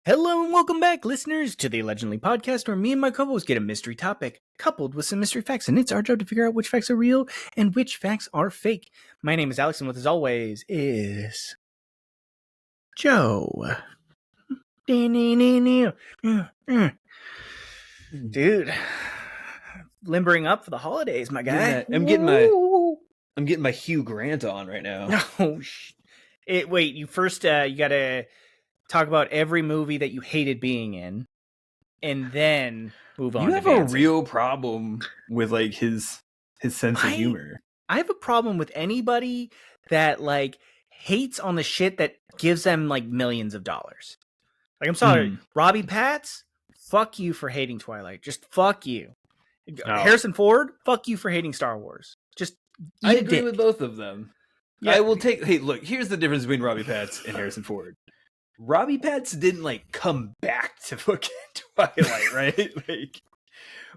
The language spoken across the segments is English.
Hello and welcome back, listeners, to the Allegendly Podcast, where me and my co-host get a mystery topic coupled with some mystery facts, and it's our job to figure out which facts are real and which facts are fake. My name is Alex, and with us always is Joe. Dude, limbering up for the holidays, my guy. I'm getting my Hugh Grant on right now. No, wait. You first, you gotta talk about every movie that you hated being in, and then move on. You have a real problem with like his sense of humor. I have a problem with anybody that like hates on the shit that gives them like millions of dollars. Like, I'm sorry, Robbie Patz, fuck you for hating Twilight. Just fuck you. Oh. Harrison Ford, fuck you for hating Star Wars. Just I agree with both of them. Yeah. I will take. Hey, look, here's the difference between Robbie Patz and Harrison Ford. Robbie Patz didn't like come back to fucking Twilight, right? Like,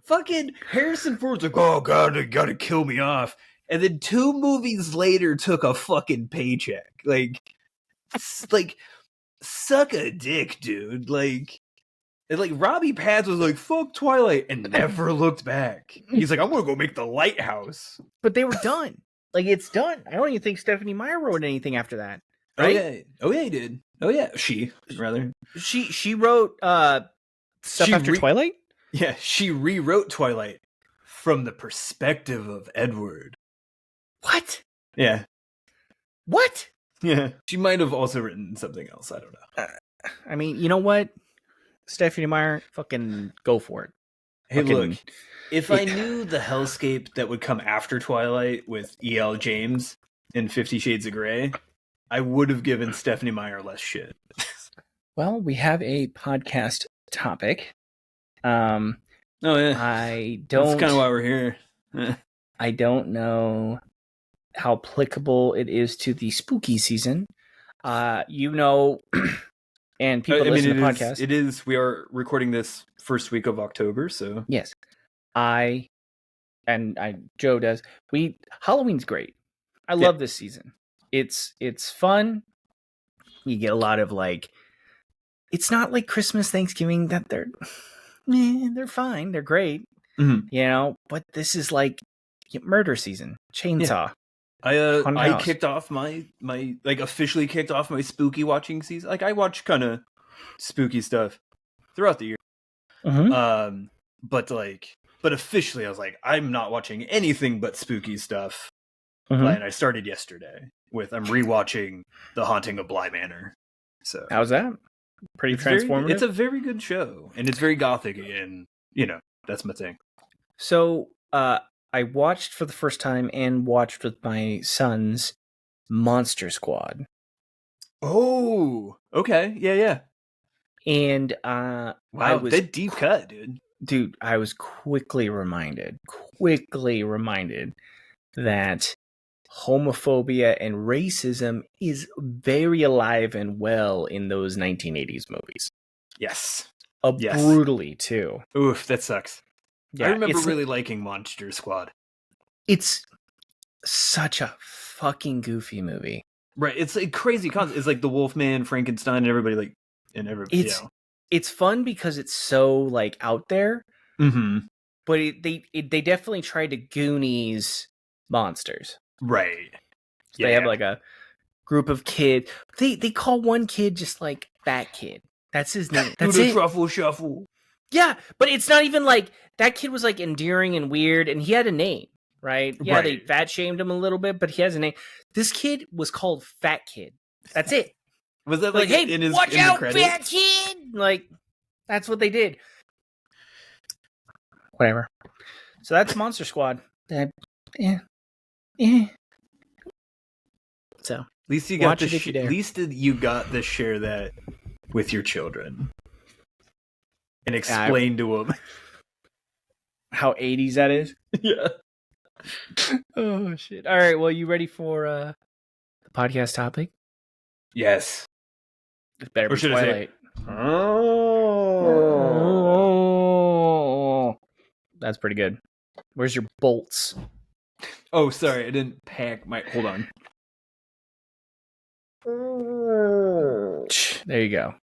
fucking Harrison Ford's like, oh god, they gotta kill me off, and then 2 movies later took a fucking paycheck. Like suck a dick, dude. Like Robbie Patz was like, fuck Twilight, and never looked back. He's like, I'm gonna go make The Lighthouse. But they were done. Like, it's done. I don't even think Stephenie Meyer wrote anything after that. Right? Oh yeah, he did. Oh yeah, she wrote stuff after Twilight? Yeah, she rewrote Twilight from the perspective of Edward. What? Yeah. What? Yeah. She might have also written something else. I don't know. I mean, you know what? Stephenie Meyer, fucking go for it. Hey, look. If I knew the hellscape that would come after Twilight with E.L. James in 50 Shades of Grey, I would have given Stephenie Meyer less shit. Well, we have a podcast topic. Oh yeah. That's kind of why we're here. I don't know how applicable it is to the spooky season. And people listen to the podcast. It is. We are recording this first week of October, so yes. Joe does. Halloween's great. I love this season. It's fun. You get a lot of like, it's not like Christmas, Thanksgiving that they're fine. They're great. Mm-hmm. But this is like murder season, chainsaw. Yeah. I kicked off my officially kicked off my spooky watching season. Like, I watch kind of spooky stuff throughout the year. Mm-hmm. But officially I was like, I'm not watching anything but spooky stuff. Mm-hmm. And I started yesterday I'm rewatching The Haunting of Bly Manor. So how's that? Pretty transformative. It's a very good show, and it's very gothic, and that's my thing. So I watched for the first time and watched with my sons Monster Squad. Oh, okay, yeah. And wow, that deep cut, dude. Dude, I was quickly reminded that homophobia and racism is very alive and well in those 1980s movies. Yes. Brutally, too. Oof, that sucks. Yeah, I remember really liking Monster Squad. It's such a fucking goofy movie. Right, it's a crazy concept. It's like the Wolfman, Frankenstein, and everybody It's fun because it's so like out there. Mm-hmm. But they definitely tried to Goonies monsters. Right. So they have like a group of kids. They call one kid just like Fat Kid. That's his name. That's it. Truffle Shuffle. Yeah, but it's not even like that kid was like endearing and weird, and he had a name, right? Yeah, right. They fat shamed him a little bit, but he has a name. This kid was called Fat Kid. That's it. Was that like hey, watch out, Fat Kid? Like, that's what they did. Whatever. So that's Monster Squad. So at least you got to share that with your children and explain to them how 80s that is. Yeah. Oh shit! All right. Well, you ready for the podcast topic? Yes. It better be Twilight. That's pretty good. Where's your bolts? Oh, sorry, I didn't pack my... Hold on. There you go.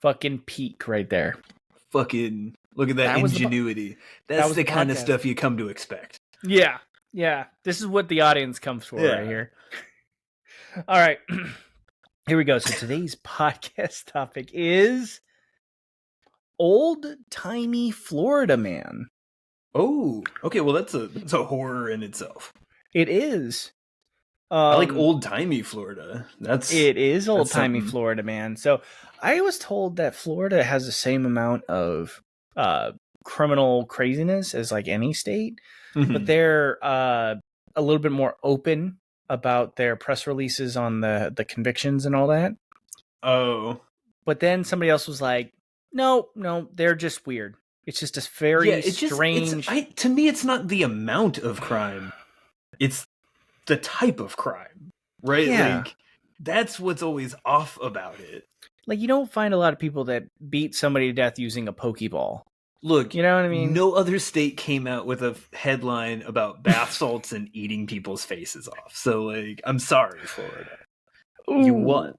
fucking peak right there. Fucking look at that ingenuity. That's the kind of stuff you come to expect. Yeah. This is what the audience comes for right here. All right. Here we go. So today's podcast topic is old-timey Florida man. Oh, okay. Well, that's a horror in itself. It is. I like old-timey Florida. It is old-timey Florida man. So I was told that Florida has the same amount of criminal craziness as like any state, but they're a little bit more open about their press releases on the convictions and all that. Oh. But then somebody else was like, no, they're just weird. It's just a very strange... to me, it's not the amount of crime. It's the type of crime, right? Yeah. Like, that's what's always off about it. Like, you don't find a lot of people that beat somebody to death using a Pokeball. Look, you know what I mean? No other state came out with a headline about bath salts and eating people's faces off. So, like, I'm sorry, Florida. Ooh. You won.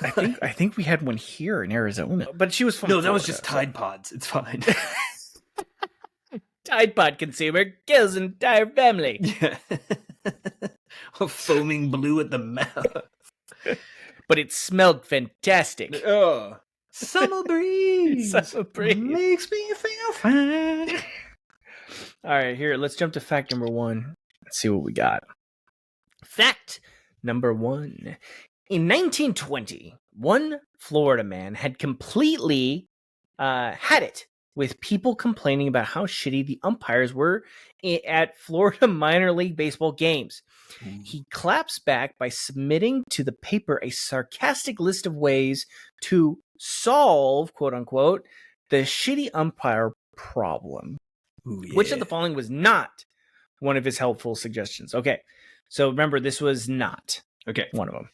I think we had one here in Arizona, but she was from Florida, that was just Tide Pods. It's fine. Tide Pod consumer kills entire family. Yeah. Foaming blue at the mouth. But it smelled fantastic. Oh. Summer breeze. Summer breeze. Makes me feel fine. All right, here, let's jump to fact number 1. Let's see what we got. Fact number 1. In 1920, one Florida man had completely had it with people complaining about how shitty the umpires were at Florida minor league baseball games. He claps back by submitting to the paper a sarcastic list of ways to solve, quote unquote, the shitty umpire problem. Ooh, yeah. Which of the following was not one of his helpful suggestions? Okay, so remember, this was not one of them.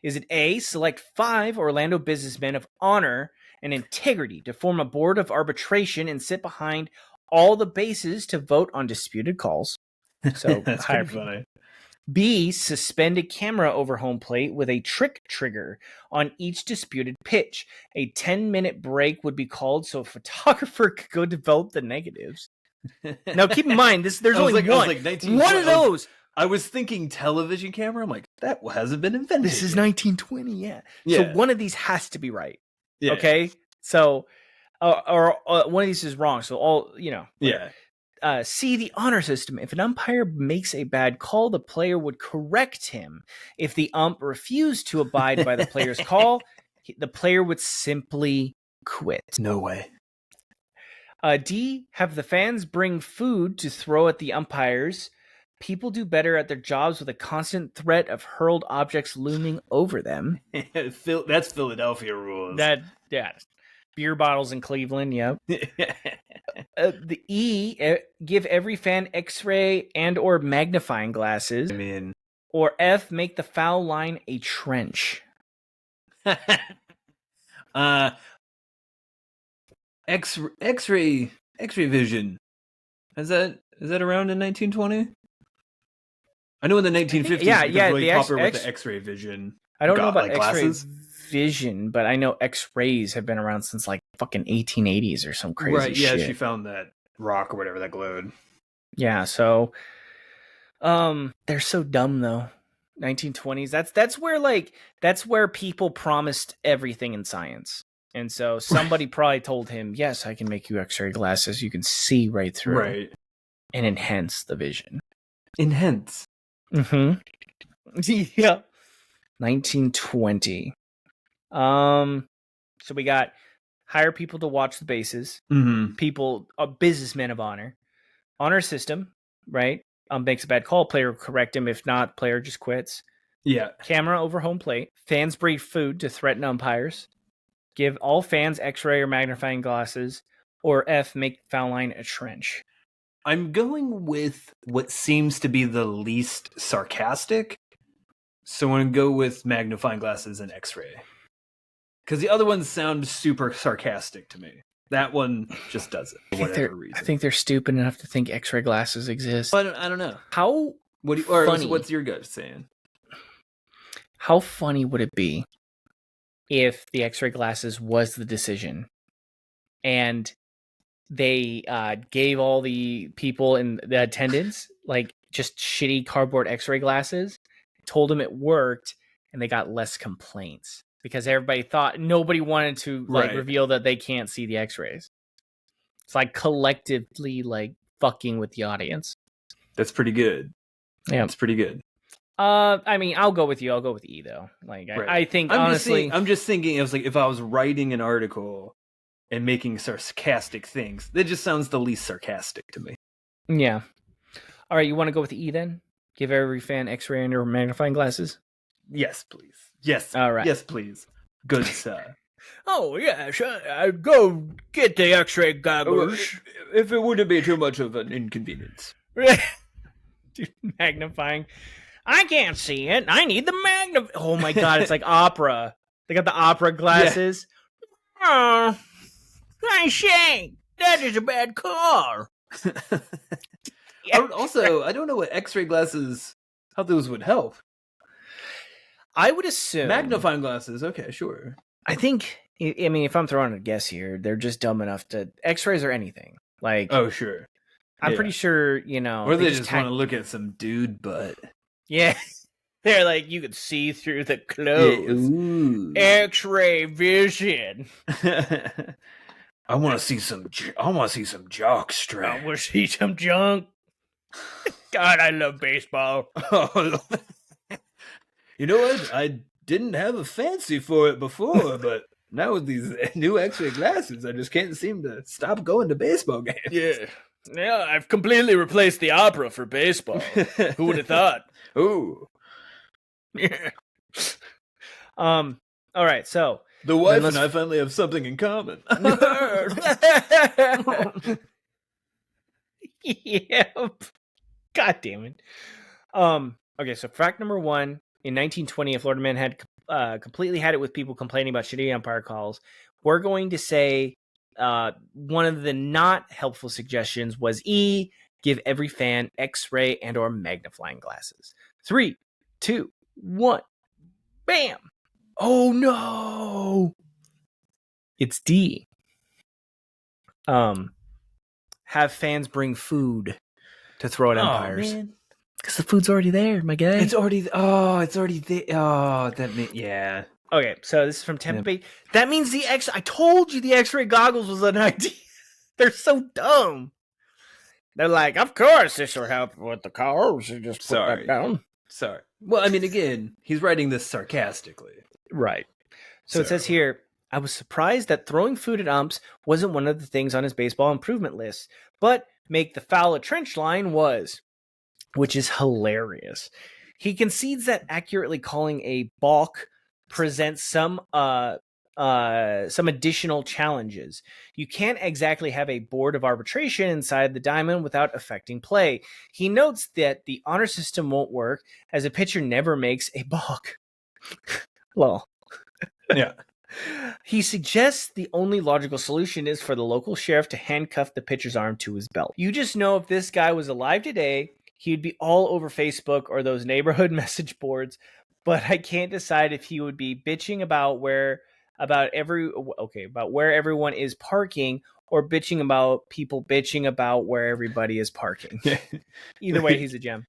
Is it A, select 5 Orlando businessmen of honor and integrity to form a board of arbitration and sit behind all the bases to vote on disputed calls? So that's hire funny. B, suspend a camera over home plate with a trick trigger on each disputed pitch. A 10-minute break would be called so a photographer could go develop the negatives. Now, keep in mind, there's only one. One of those. I was thinking television camera. I'm like, that hasn't been invented. This is 1920, yeah. So one of these has to be right. Yeah. Okay? So, or one of these is wrong. So all, Yeah. C, the honor system. If an umpire makes a bad call, the player would correct him. If the ump refused to abide by the player's call, the player would simply quit. No way. D, have the fans bring food to throw at the umpires. People do better at their jobs with a constant threat of hurled objects looming over them. That's Philadelphia rules. Beer bottles in Cleveland, yep. The E, give every fan X-ray and or magnifying glasses. I mean, or F, make the foul line a trench. X-ray vision. Is that around in 1920? I know in the 1950s, really popular with the X-ray vision. I don't know about X-ray vision, but I know X-rays have been around since like fucking 1880s or some crazy shit. Right, yeah, she found that rock or whatever that glowed. Yeah, so they're so dumb though. 1920s. That's where people promised everything in science. And so somebody probably told him, "Yes, I can make you X-ray glasses. You can see right through." Right. And enhance the vision. Enhance. Mm-hmm. Yeah. 1920. So we got hire people to watch the bases. Mm-hmm. People, businessmen of honor system, right? Makes a bad call, player will correct him. If not, player just quits. Yeah. Camera over home plate. Fans breed food to threaten umpires. Give all fans X-ray or magnifying glasses. Or F, make foul line a trench. I'm going with what seems to be the least sarcastic. So I'm going to go with magnifying glasses and X-ray. Because the other ones sound super sarcastic to me. That one just doesn't, for whatever reason. I think they're stupid enough to think X-ray glasses exist. I don't know. How funny. What's your gut saying? How funny would it be if the X-ray glasses was the decision, and they gave all the people in the attendance like just shitty cardboard X-ray glasses, told them it worked, and they got less complaints because everybody thought nobody wanted to like reveal that they can't see the X-rays. It's like collectively like fucking with the audience. That's pretty good. Yeah, it's pretty good. I mean, I'll go with you. I'll go with E though. Like, I think honestly, I'm just thinking. It was like if I was writing an article and making sarcastic things, that just sounds the least sarcastic to me. Yeah. All right, you want to go with E then? Give every fan X-ray and or magnifying glasses. Yes, please. Yes. All right. Yes, please. Good sir. Oh yeah, sure. I'd go get the X-ray goggles. If it wouldn't be too much of an inconvenience. Dude, magnifying. I can't see it. I need the magnifying. Oh my god, it's like opera. They got the opera glasses. Yeah. Oh, I say, that is a bad car. Also, I don't know what X-ray glasses, how those would help. I would assume magnifying glasses. Okay, sure. I think. I mean, if I'm throwing a guess here, they're just dumb enough to X-rays or anything. Like, oh sure. I'm pretty sure, you know, or they just want to look at some dude butt. Yeah, they're like you could see through the clothes. Yeah. X-ray vision. I want to see some. I want to see some jock strap. I want to see some junk. God, I love baseball. You know what? I didn't have a fancy for it before, but now with these new X-ray glasses, I just can't seem to stop going to baseball games. Yeah, I've completely replaced the opera for baseball. Who would have thought? Ooh. Yeah. All right, so the wife and I finally have something in common. Yep. God damn it. Okay, so fact number 1. In 1920, a Florida man had completely had it with people complaining about shitty umpire calls. We're going to say one of the not helpful suggestions was E, give every fan X-ray and or magnifying glasses. 3, 2, 1. Bam! Oh no! It's D. Have fans bring food to throw at umpires. Man. Because the food's already there, my guy. It's already there. Oh, that means, yeah. Okay, so this is from Tampa Bay. That means I told you the X-ray goggles was an idea. They're so dumb. They're like, of course, this will help with the cars. You just put that down. Sorry. Well, I mean, again, he's writing this sarcastically. Right. So it says here, I was surprised that throwing food at umps wasn't one of the things on his baseball improvement list, but make the foul a trench line was, which is hilarious. He concedes that accurately calling a balk presents some additional challenges. You can't exactly have a board of arbitration inside the diamond without affecting play. He notes that the honor system won't work as a pitcher never makes a balk. Lol. Yeah. He suggests the only logical solution is for the local sheriff to handcuff the pitcher's arm to his belt. You just know if this guy was alive today, he'd be all over Facebook or those neighborhood message boards, but I can't decide if he would be bitching about where everyone is parking or bitching about people bitching about where everybody is parking. Either way, he's a gem.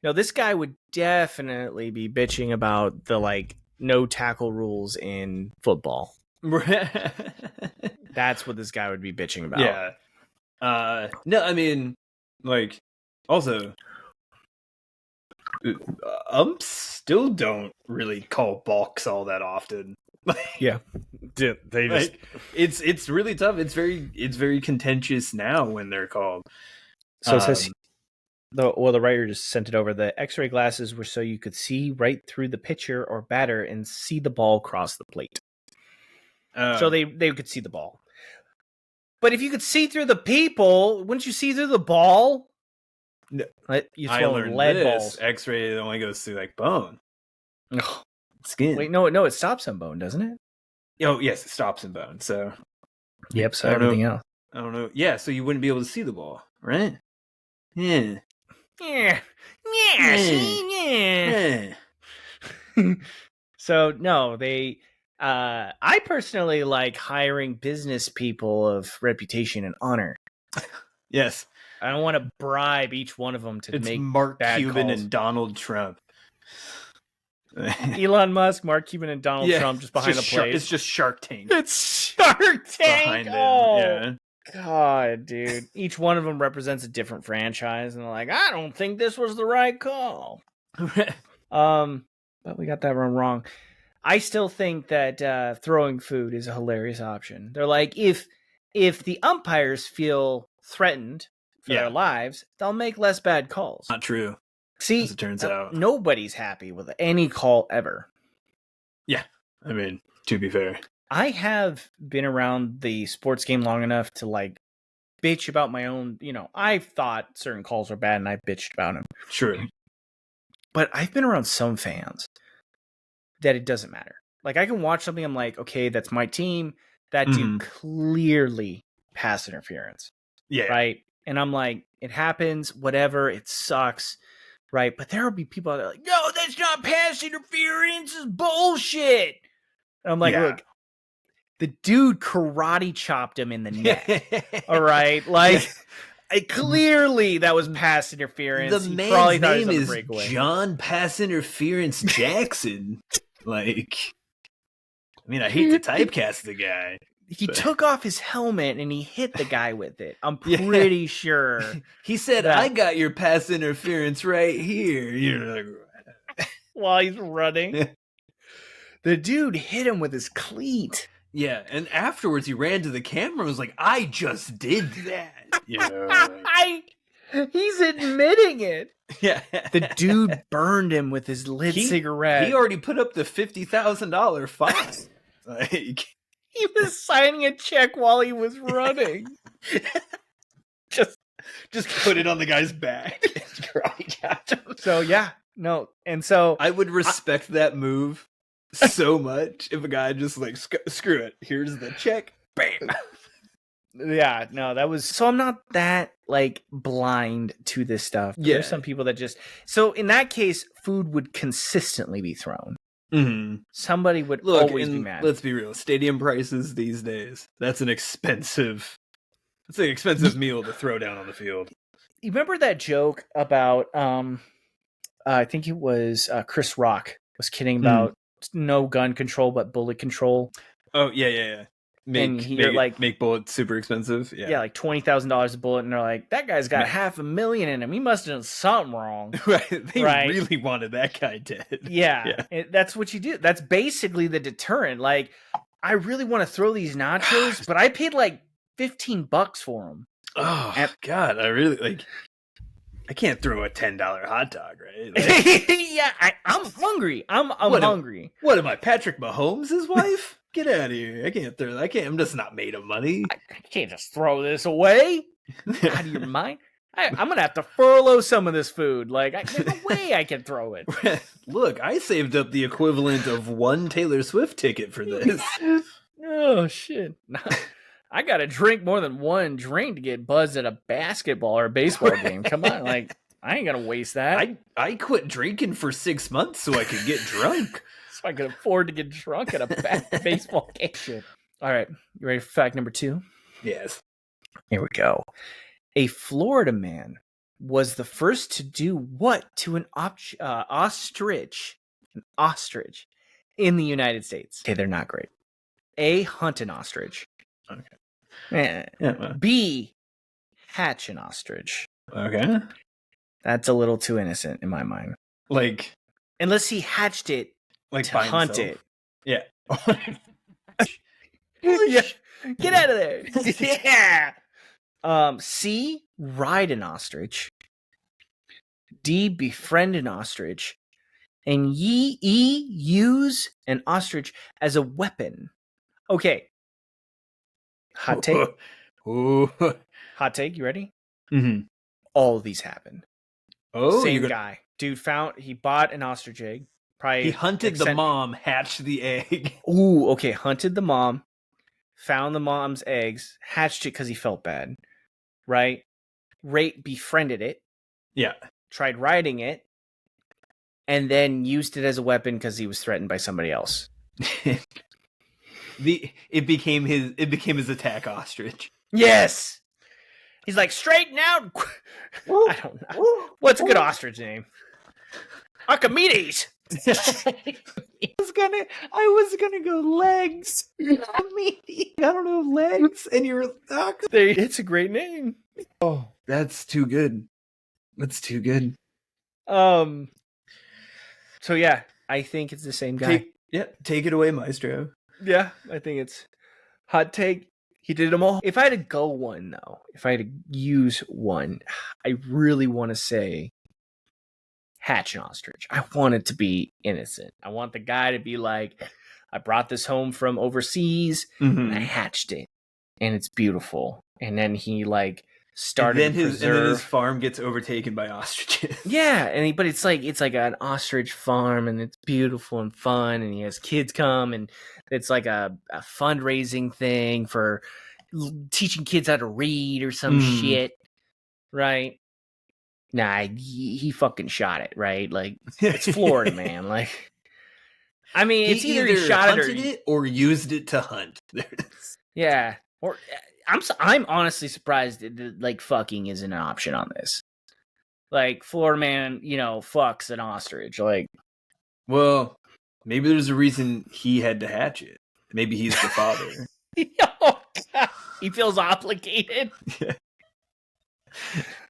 No, this guy would definitely be bitching about the no tackle rules in football. That's what this guy would be bitching about. Yeah. No, I mean, also, umps still don't really call balks all that often. Yeah, they just it's really tough. It's very contentious now when they're called. So it says, the writer just sent it over. The X-ray glasses were so you could see right through the pitcher or batter and see the ball cross the plate. So they could see the ball. But if you could see through the people, wouldn't you see through the ball? No, you throw lead balls. X-ray only goes through bone, skin. Wait, no, it stops on bone, doesn't it? Oh, yes, it stops in bone. So, yep. So everything else, I don't know. Yeah, so you wouldn't be able to see the ball, right? Yeah. See, yeah. So no, they I personally like hiring business people of reputation and honor. Yes. I don't want to bribe each one of them to make Mark bad Cuban calls. and Donald Trump. Elon Musk, Mark Cuban, and Donald Trump just behind the plate. It's just Shark Tank. It's Shark Tank. Yeah. God, dude. Each one of them represents a different franchise, and they're like, I don't think this was the right call. But we got that one wrong. I still think that throwing food is a hilarious option. They're like, if the umpires feel threatened for their lives, they'll make less bad calls. Not true. See, as it turns out, nobody's happy with any call ever. Yeah. I mean, to be fair. I have been around the sports game long enough to like bitch about my own, I've thought certain calls were bad and I bitched about them. Sure. But I've been around some fans that it doesn't matter. Like I can watch something, I'm like, okay, that's my team. That dude clearly pass interference. Yeah. Right. And I'm like, it happens, whatever, it sucks. Right. But there will be people that are like, no, that's not pass interference, is bullshit. And I'm like, look, the dude karate chopped him in the neck. All right. Like, clearly that was pass interference. The he man's name is breakaway. John Pass Interference Jackson. Like, I mean, I hate to typecast the guy. He took off his helmet and he hit the guy with it. I'm pretty sure. He said, I got your pass interference right here. You're like, while he's running. The dude hit him with his cleat. Yeah, and afterwards he ran to the camera and was like, I just did that. He's admitting it. Yeah. The dude burned him with his lit cigarette. He already put up the $50,000 fine. Like, he was signing a check while he was running. just put it on the guy's back. So yeah, no, and so I would respect that move so much if a guy just like screw it. Here's the check. Bam. Yeah, no, that was so. I'm not that like blind to this stuff. Yeah. There's some people that just so in that case, food would consistently be thrown. Mm-hmm. Somebody would always be mad. Let's be real. Stadium prices these days. That's an expensive meal to throw down on the field. You remember that joke about I think it was Chris Rock was kidding about no gun control but bullet control. Oh yeah. Make bullets super expensive. Yeah, like $20,000 a bullet, and they're like, that guy's got $500,000 in him. He must have done something wrong. They really wanted that guy dead. Yeah. That's what you do. That's basically the deterrent. Like, I really want to throw these nachos, but I paid like $15 for them. Oh God, I really like. I can't throw a $10 hot dog, right? Like, yeah, I'm hungry. I'm hungry. What am I, Patrick Mahomes' wife? Get out of here! I can't throw that. I'm just not made of money. I can't just throw this away. Out of your mind. I'm gonna have to furlough some of this food. Like, there's no way I can throw it. Look, I saved up the equivalent of one Taylor Swift ticket for this. Oh shit! I gotta drink more than one drink to get buzzed at a basketball or a baseball game. Come on, like I ain't gonna waste that. I quit drinking for 6 months so I could get drunk. So I could afford to get drunk at a baseball game. Shit. All right, you ready for fact number 2? Yes. Here we go. A Florida man was the first to do what to an ostrich? An ostrich in the United States. Okay, they're not great. A, hunt an ostrich. Okay. Yeah. B, hatch an ostrich. Okay. That's a little too innocent in my mind. Like, unless he hatched it like to hunt himself. It. Yeah. Yeah. Get out of there. Yeah. C, ride an ostrich. D, befriend an ostrich. And E, use an ostrich as a weapon. Okay. Hot take. Hot take. You ready? Mm-hmm. All of these happened. Oh, same guy. Dude he bought an ostrich egg. Probably he hunted the mom, hatched the egg. Ooh, okay. Hunted the mom, found the mom's eggs, hatched it because he felt bad. Right? Befriended it. Yeah. Tried riding it, and then used it as a weapon because he was threatened by somebody else. It became his attack ostrich. Yes. He's like, straighten out. I don't know. What's a good ostrich name? Archimedes. I was gonna go legs. I don't know, legs, and you're. It's a great name. Oh, that's too good. So yeah, I think it's the same guy. Take it away, Maestro. Yeah, I think it's hot take. He did them all. If I had to go one though, if I had to use one, I really want to say hatch an ostrich. I want it to be innocent. I want the guy to be like, I brought this home from overseas and I hatched it, and it's beautiful. And then he like started and then his farm gets overtaken by ostriches. Yeah, but it's like an ostrich farm, and it's beautiful and fun, and he has kids come, and it's like a fundraising thing for teaching kids how to read or some shit, right? Nah, he fucking shot it, right? Like, it's Florida, man. Like, I mean, it's either he shot it or used it to hunt. There it is. Yeah, or I'm honestly surprised that like fucking isn't an option on this. Like, Florida man, fucks an ostrich. Like, well, maybe there's a reason he had to hatch it. Maybe he's the father. Oh, God. He feels obligated. Yeah.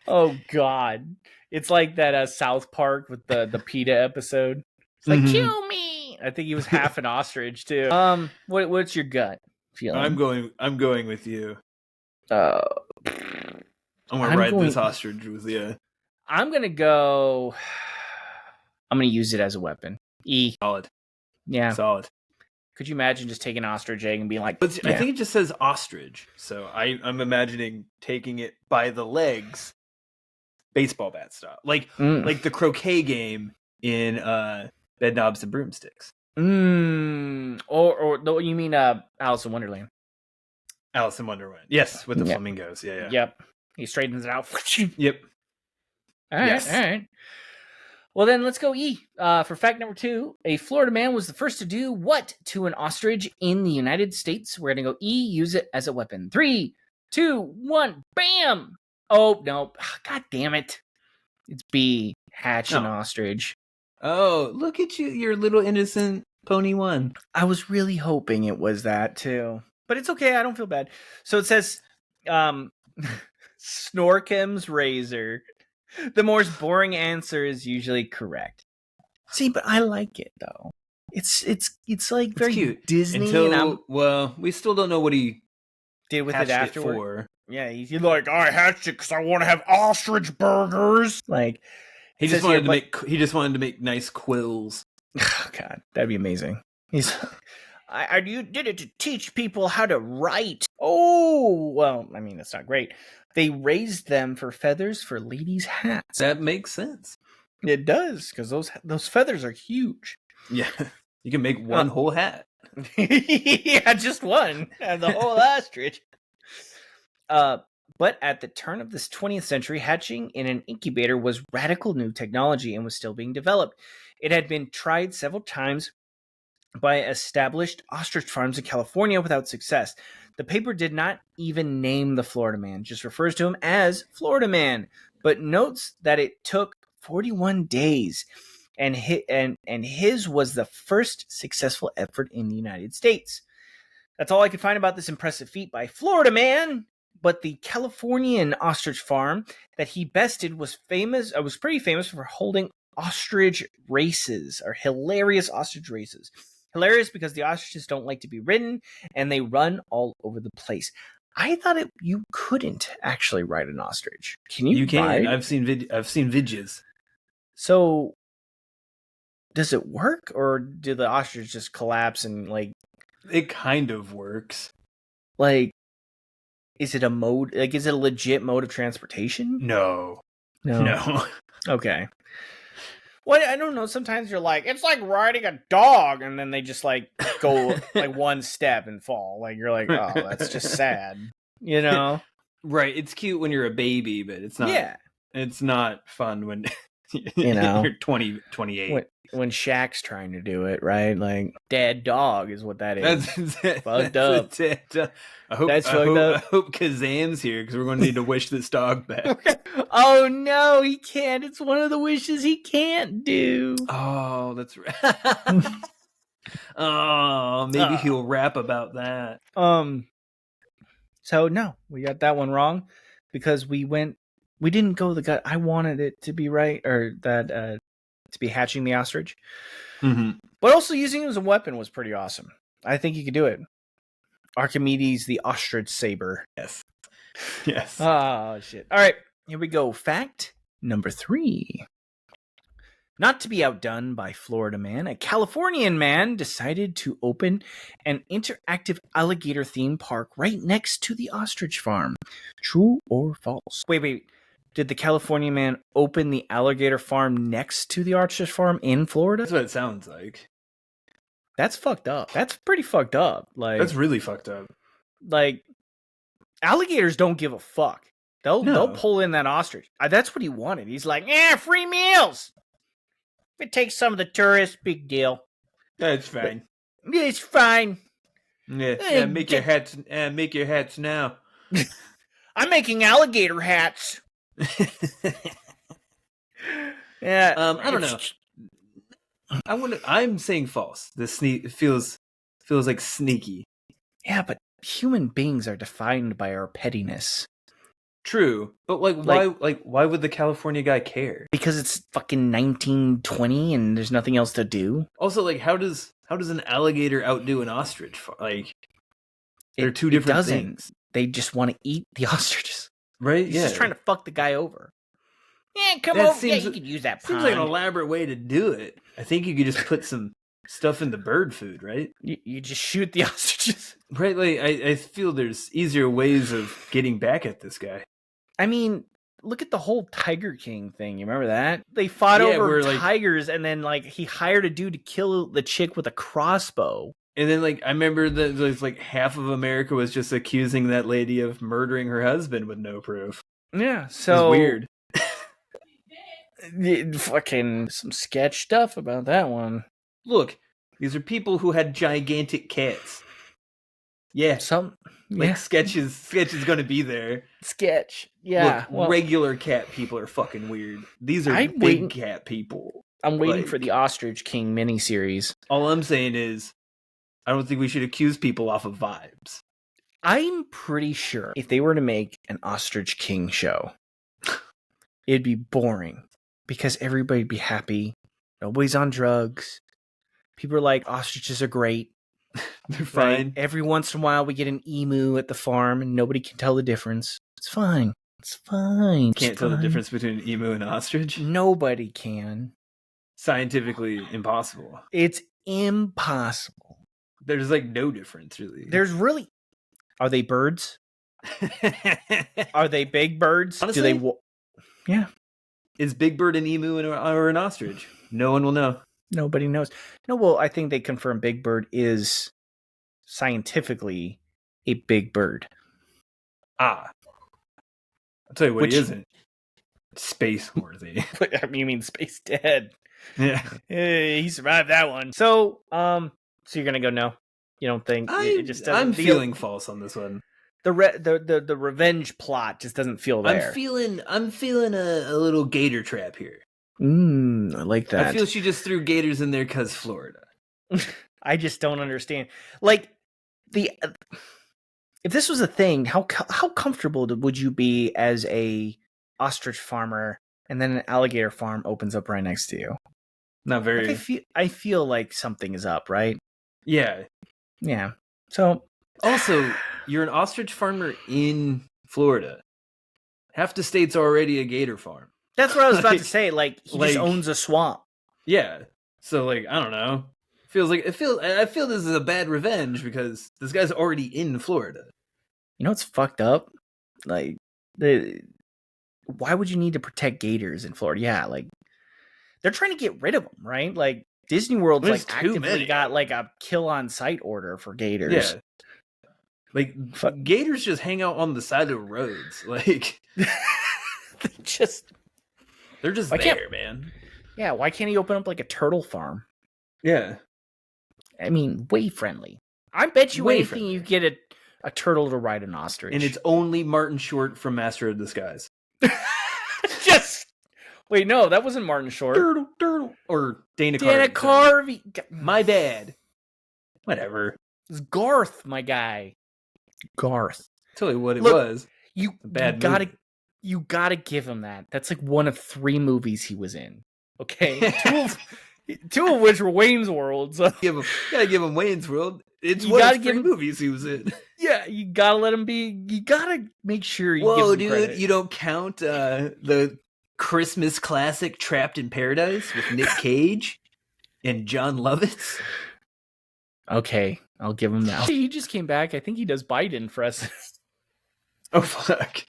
Oh God, it's like that South Park with the PETA episode. It's like, kill me. I think he was half an ostrich too. What's your gut feeling? I'm going with you. I'm gonna ride this ostrich with you. I'm gonna use it as a weapon. Solid. Yeah. Solid. Could you imagine just taking an ostrich egg and being like, I think it just says ostrich, so I'm imagining taking it by the legs, baseball bat style, like the croquet game in Bed Knobs and Broomsticks. Or you mean Alice in Wonderland? Alice in Wonderland, yes, with the flamingos. Yeah. Yep. He straightens it out. Yep. All right. Well, then let's go E. For fact number 2, a Florida man was the first to do what to an ostrich in the United States? We're going to go E, use it as a weapon. 3, 2, 1, bam! Oh, no. God damn it. It's B, hatch an ostrich. Oh, look at you, your little innocent pony one. I was really hoping it was that, too. But it's okay, I don't feel bad. So it says, Snorkem's razor. The most boring answer is usually correct. See, but I like it though. It's like very cute. Disney. Well, we still don't know what he did with it afterward. Yeah, he's like, I hatched it because I want to have ostrich burgers. Like, he just wanted to make nice quills. Oh, God, that'd be amazing. You did it to teach people how to write. Oh, well, I mean, that's not great. They raised them for feathers for ladies' hats. That makes sense. It does, because those feathers are huge. Yeah, you can make one whole hat. Yeah, just one. And the whole ostrich. But at the turn of this 20th century, hatching in an incubator was radical new technology and was still being developed. It had been tried several times by established ostrich farms in California without success. The paper did not even name the Florida man, just refers to him as Florida Man, but notes that it took 41 days, and his was the first successful effort in the United States. That's all I could find about this impressive feat by Florida Man. But the Californian ostrich farm that he bested was pretty famous for holding ostrich races, or hilarious ostrich races. Hilarious because the ostriches don't like to be ridden, and they run all over the place. I thought you couldn't actually ride an ostrich. Can you? You can. I've seen videos. So, does it work, or do the ostrich just collapse and like? It kind of works. Like, is it a mode? Like, is it a legit mode of transportation? No. Okay. Well, I don't know. Sometimes you're like, it's like riding a dog, and then they just like go like one step and fall. Like, you're like, oh, that's just sad, you know? Right. It's cute when you're a baby, but it's not. Yeah. It's not fun when You know, you're 20, 28. When Shaq's trying to do it, right? Like, dead dog is what that is. Fucked up. I hope Kazam's here because we're going to need to wish this dog back. Oh no, he can't. It's one of the wishes he can't do. Oh, that's right. Oh, maybe he'll rap about that. So no, we got that one wrong because we didn't go the gut. I wanted it to be right, or that to be hatching the ostrich. Mm-hmm. But also using it as a weapon was pretty awesome. I think you could do it. Archimedes, the ostrich saber. Yes. Yes. Oh, shit. All right, here we go. Fact number 3. Not to be outdone by Florida man, a Californian man decided to open an interactive alligator theme park right next to the ostrich farm. True or false? Wait. Did the California man open the alligator farm next to the ostrich farm in Florida? That's what it sounds like. That's fucked up. That's pretty fucked up. Like, that's really fucked up. Like, alligators don't give a fuck. They'll pull in that ostrich. That's what he wanted. He's like, free meals. It takes some of the tourists. Big deal. That's fine. It's fine. Yeah. Make your hats. Make your hats now. I'm making alligator hats. Yeah. I don't know. I'm saying false. This feels like sneaky. Yeah, but human beings are defined by our pettiness. True, but why would the California guy care? Because it's fucking 1920 and there's nothing else to do. Also, like, how does an alligator outdo an ostrich? Like, they're two different things. They just want to eat the ostriches, right? He's just trying to fuck the guy over. Yeah, come over. You could use that pond. Seems like an elaborate way to do it. I think you could just put some stuff in the bird food, right? You just shoot the ostriches, right? Like, I feel there's easier ways of getting back at this guy. I mean, look at the whole Tiger King thing. You remember that? They fought over tigers, and then he hired a dude to kill the chick with a crossbow. And then I remember that half of America was just accusing that lady of murdering her husband with no proof. Yeah, so it was weird. Fucking some sketch stuff about that one. Look, these are people who had gigantic cats. Yeah, Sketch is going to be there. Sketch, yeah. Look, regular cat people are fucking weird. These are big cat people. I'm waiting for the Ostrich King miniseries. All I'm saying is, I don't think we should accuse people off of vibes. I'm pretty sure if they were to make an Ostrich King show, it'd be boring because everybody'd be happy. Nobody's on drugs. People are like, ostriches are great. They're fine. Right? Every once in a while, we get an emu at the farm, and nobody can tell the difference. It's fine. It's fine. Can't tell the difference between an emu and an ostrich? Nobody can. Scientifically impossible. It's impossible. There's no difference, really. Are they birds? Are they big birds? Honestly, yeah. Is Big Bird an emu or an ostrich? No one will know. Nobody knows. No, well, I think they confirm Big Bird is scientifically a big bird. I'll tell you what he isn't. Space worthy. You mean space dead? Yeah. He survived that one. So you're gonna go no? You don't think it just doesn't? I'm feeling false on this one. The revenge plot just doesn't feel there. I'm feeling a little gator trap here. I like that. I feel she just threw gators in there because Florida. I just don't understand. If this was a thing, how comfortable would you be as a ostrich farmer, and then an alligator farm opens up right next to you? Not very. I feel like something is up, right? Yeah. Yeah. So also, you're an ostrich farmer in Florida. Half the state's already a gator farm. That's what I was about to say. He just owns a swamp. Yeah. So I don't know. I feel this is a bad revenge because this guy's already in Florida. You know what's fucked up? Why would you need to protect gators in Florida? Yeah, they're trying to get rid of them, right? Disney World's actively got a kill on sight order for gators. Yeah. Gators just hang out on the side of roads. They're just there, man. Yeah, why can't he open up like a turtle farm? Yeah. I mean, way friendly. I bet you anything you get a turtle to ride an ostrich. And it's only Martin Short from Master of Disguise. Wait, no, that wasn't Martin Short. Turtle. Or Dana Carvey. Dana Carvey. My bad. Whatever. It's Garth, my guy. Garth. Tell you what it was. You gotta give him that. That's like one of 3 movies he was in. Okay? two of which were Wayne's World. So. Gotta give him Wayne's World. It's one of 3 movies he was in. Yeah, you gotta let him be. You gotta make sure you give him dude, credit. You don't count the Christmas classic Trapped in Paradise with Nick Cage and John Lovitz? Okay, I'll give him that. He just came back. I think he does Biden for us. Oh, fuck.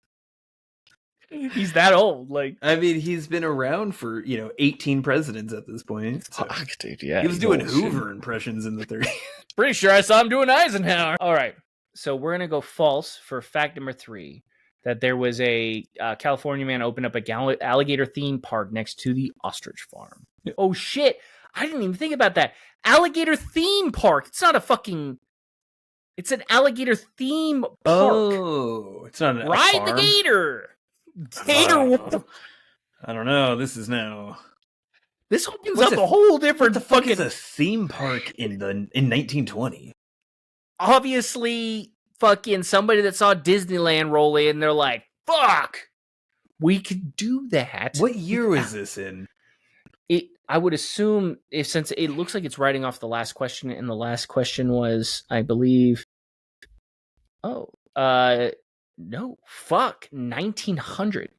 He's that old. Like, I mean, he's been around for 18 presidents at this point. So. Fuck, dude. Yeah, he was doing Hoover impressions in the 30s. Pretty sure I saw him doing Eisenhower. All right, so we're gonna go false for fact number 3. That there was a California man opened up a alligator theme park next to the ostrich farm. Yeah. Oh shit! I didn't even think about that. Alligator theme park. It's not a fucking. It's an alligator theme park. Oh, it's not an Ride farm. the gator. Gator. I don't know. This is now. This opens up a whole different. What the fuck is a theme park in 1920? Obviously. Fucking somebody that saw Disneyland roll in, they're like, fuck, we could do that. What year was this in? I would assume, since it looks like it's writing off the last question, and the last question was, I believe, no, fuck, 1900.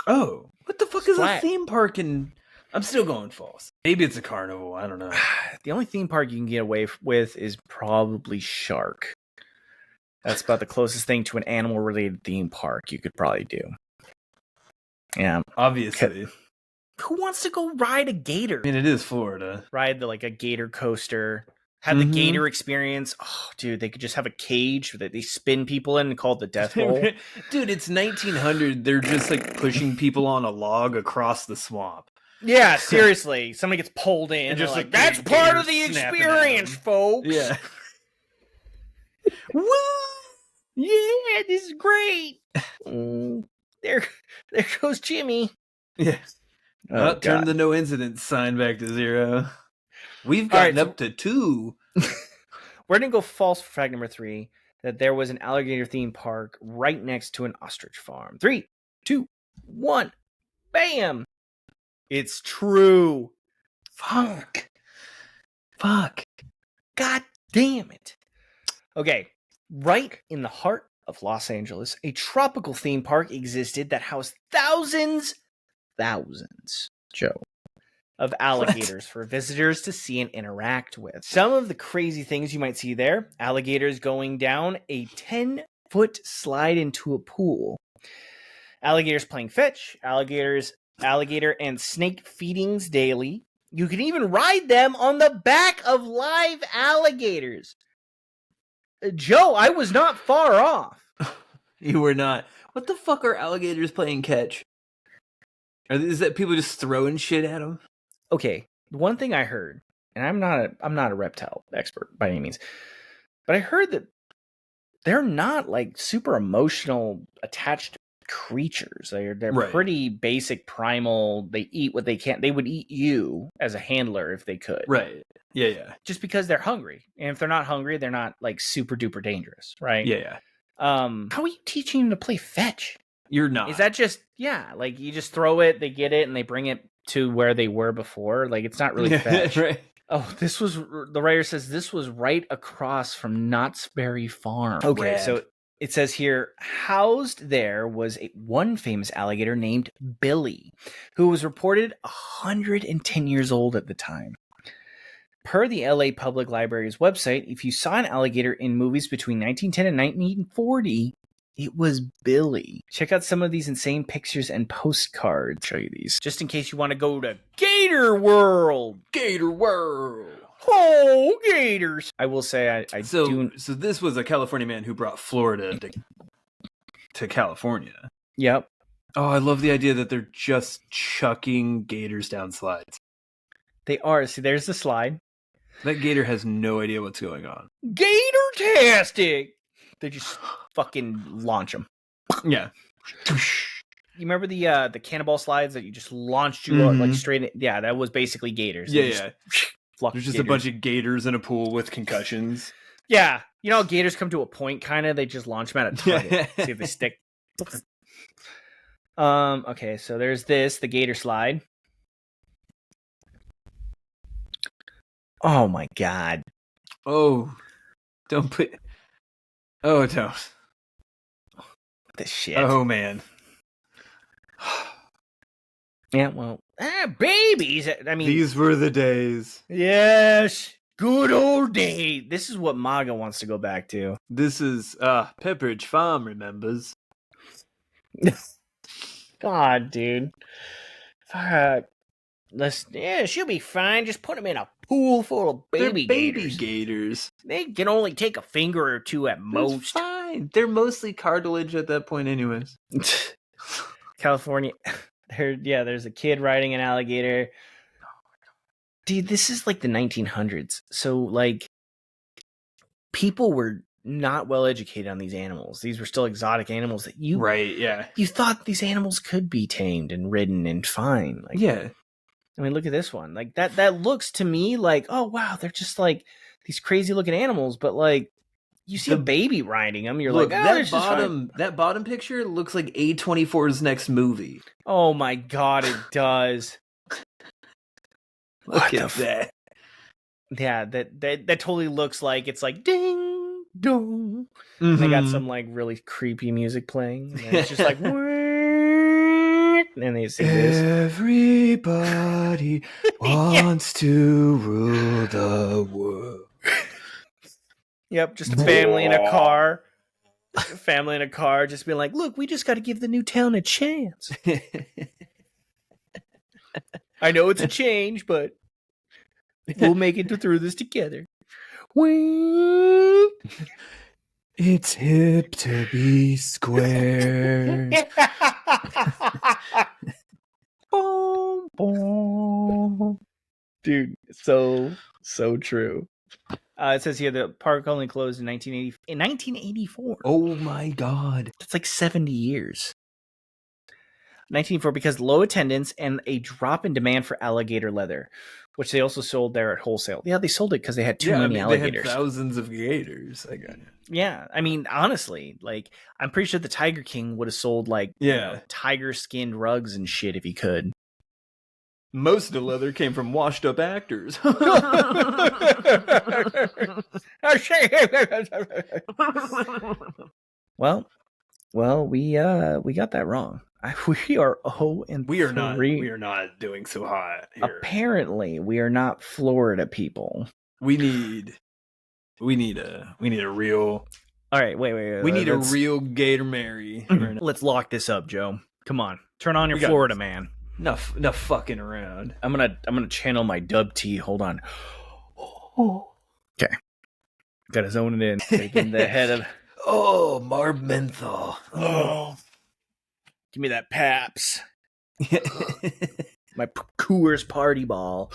Oh, what the fuck is a theme park in... I'm still going false. Maybe it's a carnival, I don't know. The only theme park you can get away with is probably Shark. That's about the closest thing to an animal-related theme park you could probably do. Yeah. Obviously. Who wants to go ride a gator? I mean, it is Florida. Ride a gator coaster. Have the gator experience. Oh, dude, they could just have a cage that they spin people in and call it the death bowl. Dude, it's 1900. They're just like pushing people on a log across the swamp. Yeah, seriously. Somebody gets pulled in. And just like, that's part of the experience, folks. Yeah. Woo! Yeah, this is great. There goes Jimmy. Yeah. Turn the no incident sign back to 0. We've gotten up to 2. We're gonna go false for fact number 3. That there was an alligator theme park right next to an ostrich farm. 3, 2, 1, bam! It's true. Fuck. God damn it. Okay, right in the heart of Los Angeles, a tropical theme park existed that housed thousands, Joe, of alligators for visitors to see and interact with. Some of the crazy things you might see there: alligators going down a 10-foot slide into a pool, alligators playing fetch, alligator and snake feedings daily. You can even ride them on the back of live alligators. Joe, I was not far off. You were not. What the fuck are alligators playing catch? Is that people just throwing shit at them? Okay, one thing I heard, and I'm not a reptile expert by any means, but I heard that they're not like super emotional attached creatures. They're right. Pretty basic primal. They eat what they can. They would eat you as a handler if they could. Right. Yeah. Just because they're hungry. And if they're not hungry, they're not like super duper dangerous, right? Yeah. How are you teaching them to play fetch? You're not. Is that just like you just throw it, they get it, and they bring it to where they were before? Like it's not really fetch. Right. Oh, the writer says this was right across from Knott's Berry Farm. Okay, so it says here, housed there was one famous alligator named Billy, who was reported 110 years old at the time. Per the LA Public Library's website, if you saw an alligator in movies between 1910 and 1940, it was Billy. Check out some of these insane pictures and postcards. I'll show you these. Just in case you want to go to Gator World. Gator World. Oh, gators. I will say So this was a California man who brought Florida to California. Yep. Oh, I love the idea that they're just chucking gators down slides. They are. See, there's the slide. That gator has no idea what's going on. Gator-tastic! They just fucking launch them. Yeah. You remember the cannonball slides that you just launched you like straight in? Yeah, that was basically gators. Yeah. There's just a bunch of gators in a pool with concussions. Yeah. You know how gators come to a point, kind of? They just launch them at a target. See if they stick. Okay, so there's the gator slide. Oh my god. Oh. Don't put... Oh, don't. This shit. Oh, man. Yeah, well, babies. I mean, these were the days. Yes, good old days. This is what MAGA wants to go back to. This is Pepperidge Farm remembers. God, dude. She'll be fine. Just put them in a pool full of baby gators. They can only take a finger or two at most. That's fine. They're mostly cartilage at that point, anyways. California. There's a kid riding an alligator. Dude, this is like the 1900s. So, like, people were not well educated on these animals. These were still exotic animals that you... Right, yeah. You thought these animals could be tamed and ridden and fine. Like, yeah. I mean, look at this one. Like, that looks to me like, oh, wow, they're just, like, these crazy-looking animals. But, like, you see a baby riding them, you're like, oh, that bottom picture looks like A24's next movie. Oh my god, it does. Look at that. Yeah, that totally looks like it's like ding dong. Mm-hmm. They got some like really creepy music playing. And it's just like and they sing this. Everybody wants to rule the world. Yep, just a family in a car. Family in a car just being like, look, we just got to give the new town a chance. I know it's a change, but we'll make it through this together. It's hip to be square. Boom, boom. Dude, so true. It says here the park only closed in 1984. Oh my god. That's like 70 years. 1984 because low attendance and a drop in demand for alligator leather, which they also sold there at wholesale. Yeah, they sold it because they had too many alligators. They had thousands of gators. I got it. Yeah, I mean, honestly, like, I'm pretty sure the Tiger King would have sold, like, tiger-skinned rugs and shit if he could. Most of the leather came from washed-up actors. Well, we got that wrong. We are 0-3. We are not doing so hot here. Apparently, we are not Florida people. We need a real. All right, wait. We need a real Gator Mary. Let's lock this up, Joe. Come on, turn on your Florida man. Enough fucking around. I'm gonna channel my dub T. Hold on. Okay, gotta zone it in. Taking the head of. Oh, Marb Menthol. Oh, give me that Paps. My Coors Party Ball.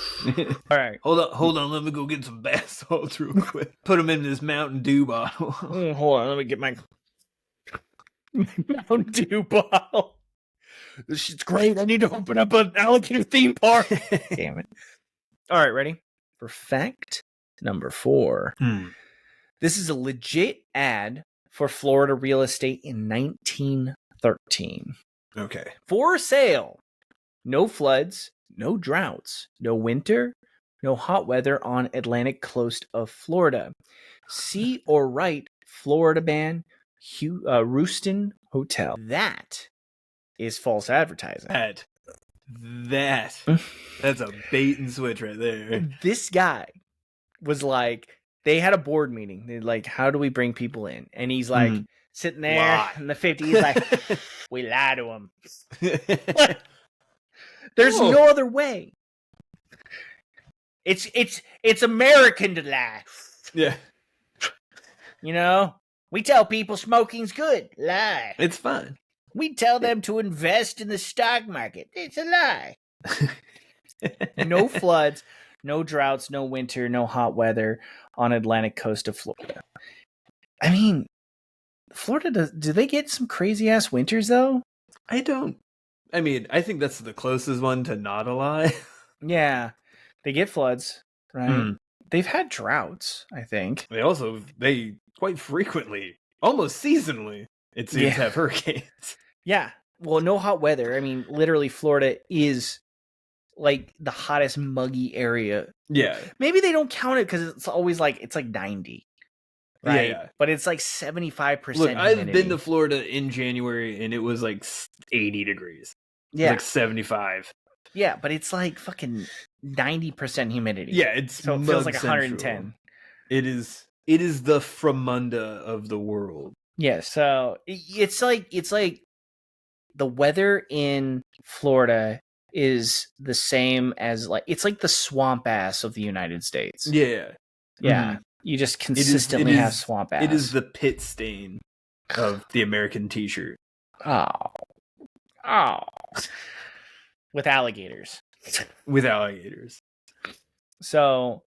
All right. Hold on. Let me go get some bath salts real quick. Put them in this Mountain Dew bottle. Hold on. Let me get my Mountain Dew bottle. This shit's great. I need to open up an alligator theme park. Damn it. All right. Ready? For fact number 4. This is a legit ad for Florida real estate in 1913. Okay. For sale. No floods, no droughts, no winter, no hot weather on Atlantic coast of Florida. See or write Florida man Houston Hotel. That is false advertising. That's a bait and switch right there. This guy was like, they had a board meeting. They're like, how do we bring people in? And he's like, sitting there in the 50s, he's like, we lie to him. There's no other way. It's American to lie. Yeah. You know? We tell people smoking's good. Lie. It's fun. We tell them to invest in the stock market. It's a lie. No floods, no droughts, no winter, no hot weather on Atlantic coast of Florida. I mean, Florida, do they get some crazy ass winters though? I think that's the closest one to not a lie. Yeah, they get floods, right? They've had droughts, I think. They quite frequently, almost seasonally, it seems, have hurricanes. Yeah. Well, no hot weather. I mean, literally, Florida is like the hottest, muggy area. Yeah. Maybe they don't count it because it's always like 90. Right? Yeah. But it's like 75% Look, I've humidity. been to Florida in January and it was like 80 degrees. Yeah. Like 75. Yeah, but it's like fucking 90% humidity. Yeah, it feels like 110. It is the Fremunda of the world. Yeah, so it's like the weather in Florida is the same as it's like the swamp ass of the United States. Yeah. Yeah. You just consistently have swamp ass. It is the pit stain of the American t-shirt. Oh. With alligators. So,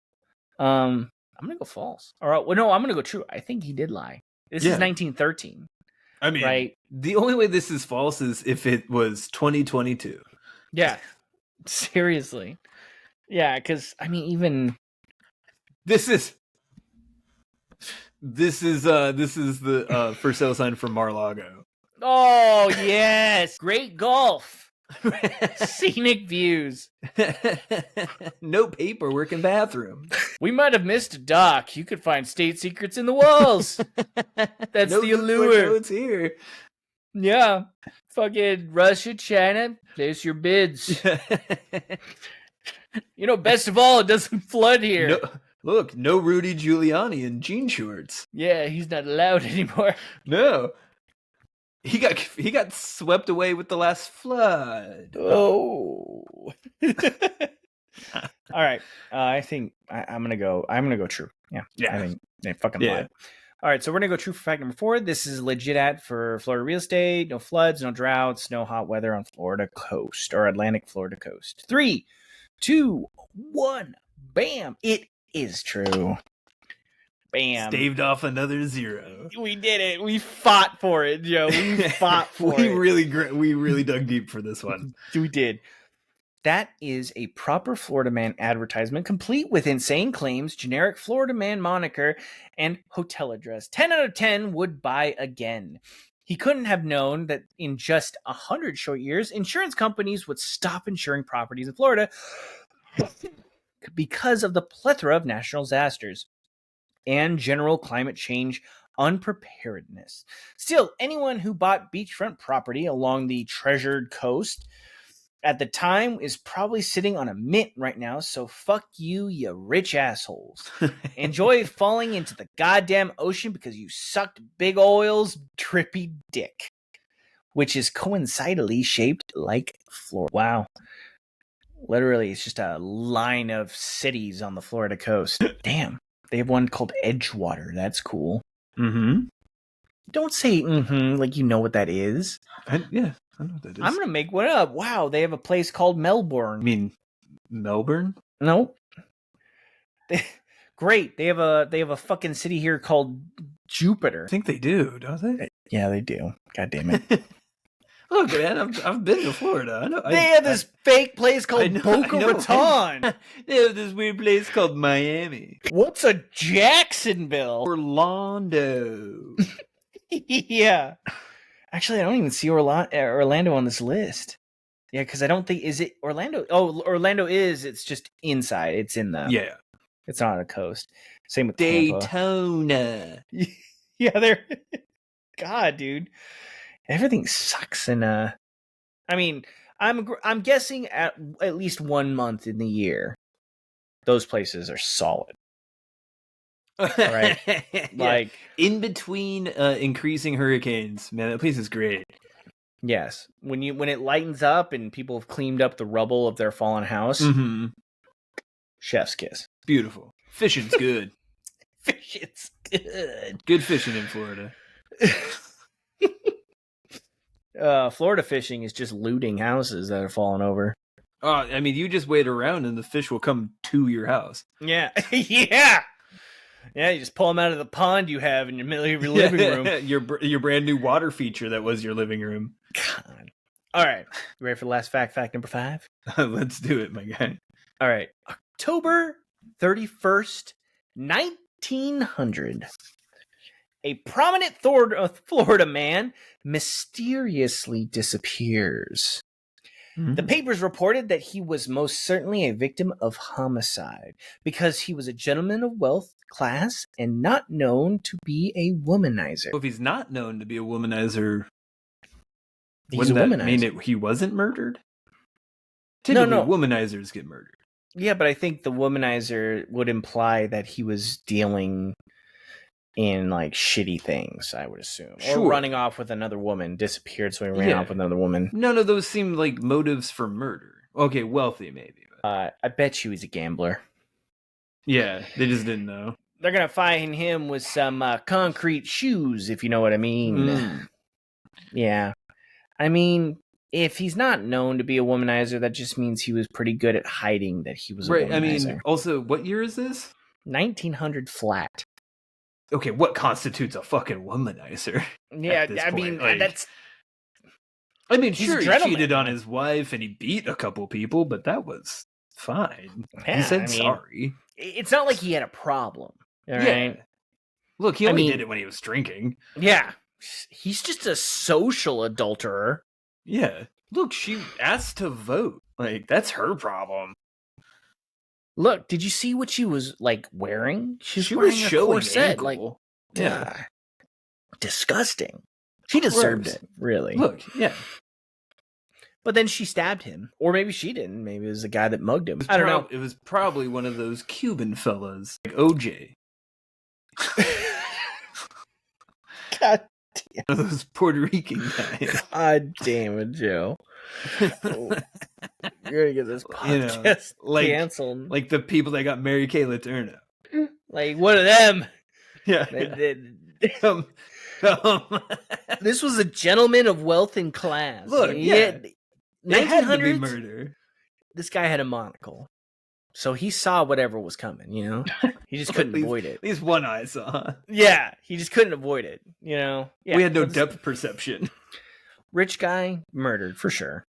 I'm going to go false. All right. Well, no, I'm going to go true. I think he did lie. This is 1913. I mean, right? The only way this is false is if it was 2022. Yeah. Seriously. Yeah, because, I mean, even... This is the for sale sign for Mar-a-Lago. Oh, yes. Great golf. Scenic views. No paperwork in bathroom. We might have missed a dock. You could find state secrets in the walls. That's the allure. It's here. Yeah. Fucking Russia, China, place your bids. Best of all, it doesn't flood here. No Rudy Giuliani in jean shorts. Yeah, he's not allowed anymore. No. He got swept away with the last flood. Oh. All right. I think I'm gonna go true. Yeah. I think they fucking lied. All right, so we're gonna go true for fact number 4. This is legit for Florida real estate. No floods, no droughts, no hot weather on Florida coast or Atlantic Florida coast. 3, 2, 1. Bam! It is true. Bam. Staved off another 0. We did it. We fought for it, Joe. We fought for it. We really dug deep for this one. We did. That is a proper Florida Man advertisement, complete with insane claims, generic Florida Man moniker, and hotel address. 10 out of 10 would buy again. He couldn't have known that in just 100 short years, insurance companies would stop insuring properties in Florida because of the plethora of natural disasters and general climate change unpreparedness. Still, anyone who bought beachfront property along the treasured coast at the time is probably sitting on a mint right now, so fuck you, you rich assholes. Enjoy falling into the goddamn ocean because you sucked Big Oil's trippy dick, which is coincidentally shaped like Florida. Wow. Literally, it's just a line of cities on the Florida coast. Damn. They have one called Edgewater. That's cool. Mm-hmm. Don't say mm-hmm like you know what that is. Yeah, I know what that is. I'm going to make one up. Wow, they have a place called Melbourne. I mean, Melbourne? Nope. Great. They have a fucking city here called Jupiter. I think they do, don't they? Yeah, they do. God damn it. Look, man, I've been to Florida. I know. They have this fake place called Boca Raton. They have this weird place called Miami. What's a Jacksonville? Orlando. Yeah. Actually, I don't even see Orlando on this list. Yeah, because I don't think... Is it Orlando? Oh, Orlando is. It's just inside. It's in the... Yeah. It's not on the coast. Same with Daytona. Yeah, they're... God, dude. Everything sucks. And, I mean, I'm guessing at least 1 month in the year, those places are solid. Right? Yeah. Like in between increasing hurricanes, man, that place is great. Yes. When it lightens up and people have cleaned up the rubble of their fallen house, chef's kiss. Beautiful. Fishing's good. Fishing's good. Good fishing in Florida. Florida fishing is just looting houses that are falling over. I mean, you just wait around and the fish will come to your house. Yeah. Yeah. Yeah, you just pull them out of the pond you have in the middle of your living room. your brand new water feature that was your living room. God. All right. You ready for the last fact number 5? Let's do it, my guy. All right. October 31st, 1900. A prominent Florida man mysteriously disappears. Mm-hmm. The papers reported that he was most certainly a victim of homicide because he was a gentleman of wealth, class, and not known to be a womanizer. Well, if he's not known to be a womanizer, wouldn't that mean he wasn't murdered? Typically, no. Womanizers get murdered. Yeah, but I think the womanizer would imply that he was dealing in like shitty things, I would assume. Sure. Or running off with another woman, disappeared, so he ran off with another woman. None of those seem like motives for murder. Okay, wealthy maybe. But... I bet you he's a gambler. Yeah, they just didn't know. They're going to find him with some concrete shoes, if you know what I mean. Yeah. I mean, if he's not known to be a womanizer, that just means he was pretty good at hiding that he was a womanizer. I mean, also, what year is this? 1900 flat. Okay, what constitutes a fucking womanizer? Yeah, I mean, that's... I mean, sure, he cheated on his wife and he beat a couple people, but that was fine. Yeah, he said sorry. It's not like he had a problem, right? Look, he only did it when he was drinking. Yeah. He's just a social adulterer. Yeah. Look, she asked to vote. Like, that's her problem. Look, did you see what she was like wearing? She was showing a corset, like, yeah, disgusting. She deserved it, really. Look, yeah. But then she stabbed him, or maybe she didn't. Maybe it was the guy that mugged him. I don't know. It was probably one of those Cuban fellas, like OJ. God damn. One of those Puerto Rican guys. God damn it, Joe. You're gonna get this podcast canceled. Like the people that got Mary Kay Letourneau. Like one of them. Yeah. This was a gentleman of wealth and class. Look, yeah. 1900 murder. This guy had a monocle. So he saw whatever was coming, you know? He just couldn't avoid it. At least one eye saw. Yeah, he just couldn't avoid it, you know? Yeah, we had no depth perception. Rich guy, murdered, for sure.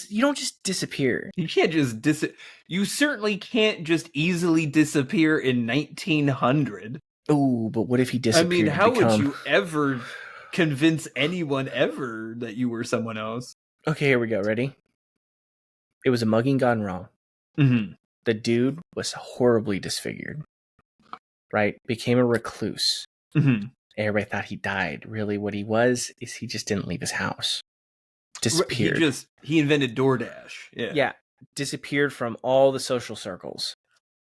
You don't just disappear. You can't just You certainly can't just easily disappear in 1900. Ooh, but what if he disappeared? I mean, how would you ever convince anyone ever that you were someone else? Okay, here we go. Ready? It was a mugging gone wrong. Mm-hmm. The dude was horribly disfigured, right? Became a recluse. Mm-hmm. Everybody thought he died. Really, what he was is he just didn't leave his house. Disappeared. He invented DoorDash. Yeah. Disappeared from all the social circles.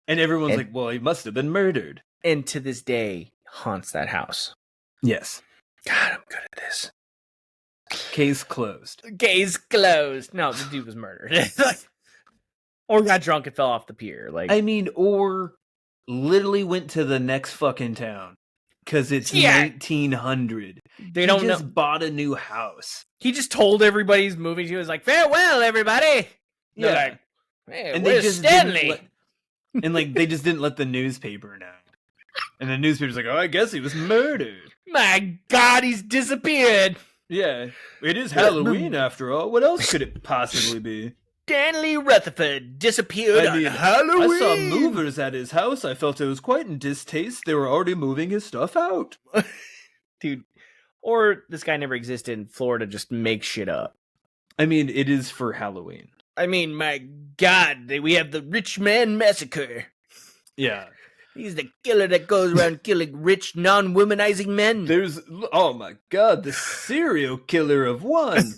And everyone's like, well, he must have been murdered. And to this day, haunts that house. Yes. God, I'm good at this. Case closed. Case closed. No, the dude was murdered. Or got drunk and fell off the pier. Like, I mean, or literally went to the next fucking town. Because it's 1900. He just bought a new house. He just told everybody he's moving. He was like, farewell, everybody. Yeah. Like, hey, and where's Stanley? They just didn't let the newspaper know. And the newspaper's like, oh, I guess he was murdered. My God, he's disappeared. Yeah. It is Halloween after all. What else could it possibly be? Stanley Rutherford disappeared on Halloween. I saw movers at his house. I felt it was quite in distaste. They were already moving his stuff out. Dude. Or this guy never existed in Florida, just make shit up. I mean, it is for Halloween. I mean, my God, we have the Rich Man Massacre. Yeah. He's the killer that goes around killing rich, non-womanizing men. Oh my God, the serial killer of one.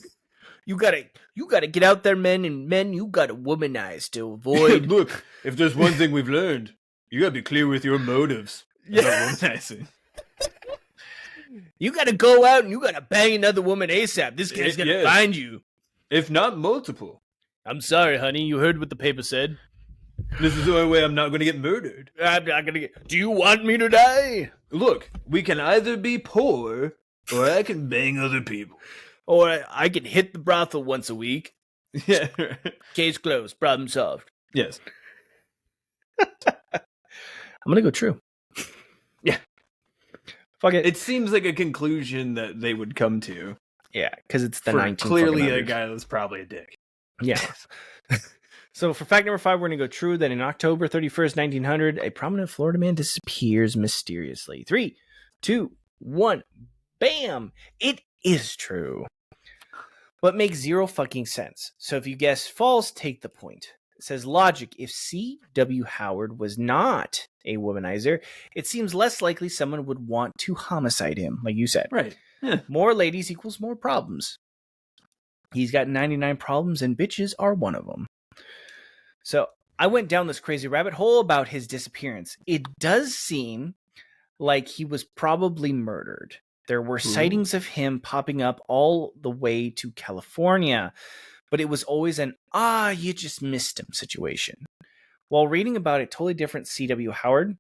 You gotta get out there, men, and men, you gotta womanize to avoid. Look, if there's one thing we've learned, you gotta be clear with your motives. Yeah. Womanizing. You gotta go out and you gotta bang another woman ASAP. This guy's gonna find you. If not multiple. I'm sorry, honey. You heard what the paper said. This is the only way I'm not gonna get murdered. I'm not gonna get... Do you want me to die? Look, we can either be poor or I can bang other people. Or I can hit the brothel once a week. Yeah. Case closed. Problem solved. Yes. I'm going to go true. Yeah. Fuck it. It seems like a conclusion that they would come to. Yeah, because it's the for 19th. Clearly a guy that's probably a dick. Yeah. So for fact number 5, we're going to go true that in October 31st, 1900, a prominent Florida man disappears mysteriously. 3, 2, 1. Bam! It is true. But makes zero fucking sense. So if you guess false, take the point. It says logic. If C.W. Howard was not a womanizer, it seems less likely someone would want to homicide him, like you said. Right. Yeah. More ladies equals more problems. He's got 99 problems, and bitches are one of them. So I went down this crazy rabbit hole about his disappearance. It does seem like he was probably murdered. There were sightings of him popping up all the way to California, but it was always an, you just missed him situation. While reading about a totally different C.W. Howard,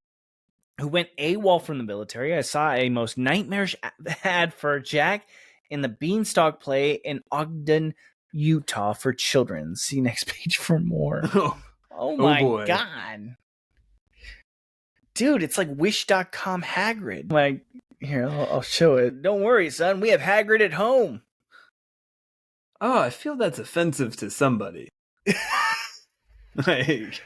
who went AWOL from the military, I saw a most nightmarish ad for Jack in the Beanstalk play in Ogden, Utah for children. See next page for more. Oh my God. Dude, it's like Wish.com Hagrid. Like, here, I'll show it. Don't worry, son. We have Hagrid at home. Oh, I feel that's offensive to somebody. Like,